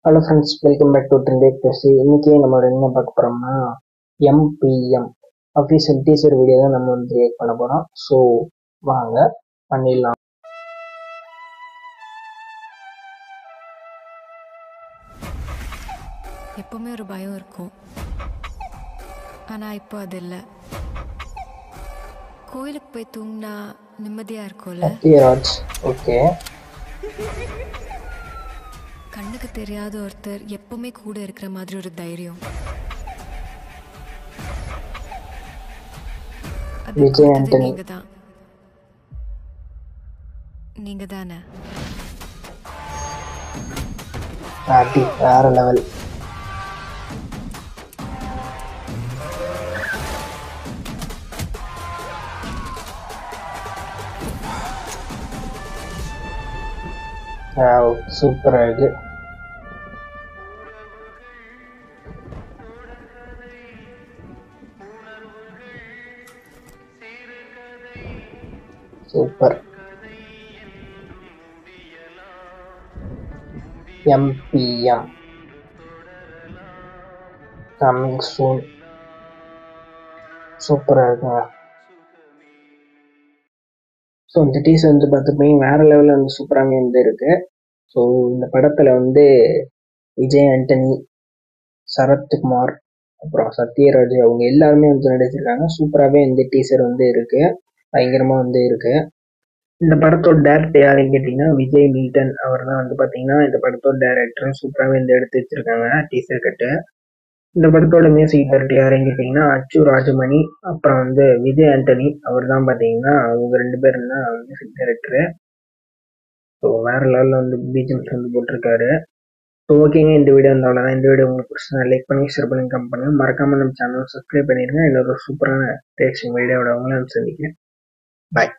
Hello friends, welcome back to ட்ரெண்டேக் பேசி. இன்றைக்கி நம்ம என்ன பார்க்க போகிறோம்னா எம்பிஎம் அஃபீஷியல் டீசர் வீடியோ தான் நம்ம வந்து கிரியேட் பண்ண போகிறோம். ஸோ வாங்க பண்ணிடலாம். எப்பவுமே ஒரு பயம் இருக்கும், ஆனால் இப்போ அது இல்லை. கோயிலுக்கு போய் தூங்கினா நிம்மதியாக இருக்கும்ல. சத்யராஜ் ஓகே. கண்ணுக்கு தெரியாத ஒருத்தர் எப்பவுமே கூட இருக்கிற மாதிரி ஒரு தைரியம். விஜய் ஆண்டனி நீங்க தானே? வேற லெவல். சூப்பராக இருக்கு. சூப்பர். MBM coming soon. சூப்பராக இருக்குங்க. ஸோ இந்த டீசர் வந்து பார்த்துப்பீங்க வேறு லெவலில் வந்து சூப்பராகவே வந்து இருக்குது. ஸோ இந்த படத்தில் வந்து விஜய் ஆண்டனி, சரத்குமார், அப்புறம் சத்யராஜ் அவங்க எல்லாருமே வந்து நடிச்சிருக்காங்க. சூப்பராகவே இந்த டீசர் வந்து இருக்குது, பயங்கரமாக வந்து இருக்குது. இந்த படத்தோட டேரக்டர் யாருன்னு கேட்டிங்கன்னா விஜய் மீட்டன் அவர் தான் வந்து பார்த்தீங்கன்னா இந்த படத்தோட டேரக்டர். சூப்பராகவே வந்து எடுத்து வச்சுருக்காங்க டீசர் கட்டு. இந்த படத்தோட மியூசிக் டைரக்டர் யாருன்னு கேட்டிங்கன்னா அச்சு ராஜமணி, அப்புறம் வந்து விஜய் ஆண்டனி அவர் தான் பார்த்தீங்கன்னா அவங்க 2 பேரும் தான் மியூசிக் டைரக்டரு. ஸோ வேறு லெவலில் வந்து பிஜிஎம்ஸ் வந்து போட்டிருக்காரு. ஸோ ஓகேங்க, இந்த வீடியோ வந்து அவ்வளோதான். இந்த வீடியோ உங்களுக்கு பிடிச்சா லைக் பண்ணி ஷேர் பண்ணி கமெண்ட் பண்ணுங்கள். மறக்காமல் நம்ம சேனல் சப்ஸ்கிரைப் பண்ணிடுங்க. இன்னொரு சூப்பரான ரியாக்ஷன் வீடியோவோட உங்களை சந்திக்கிறேன். பாய்.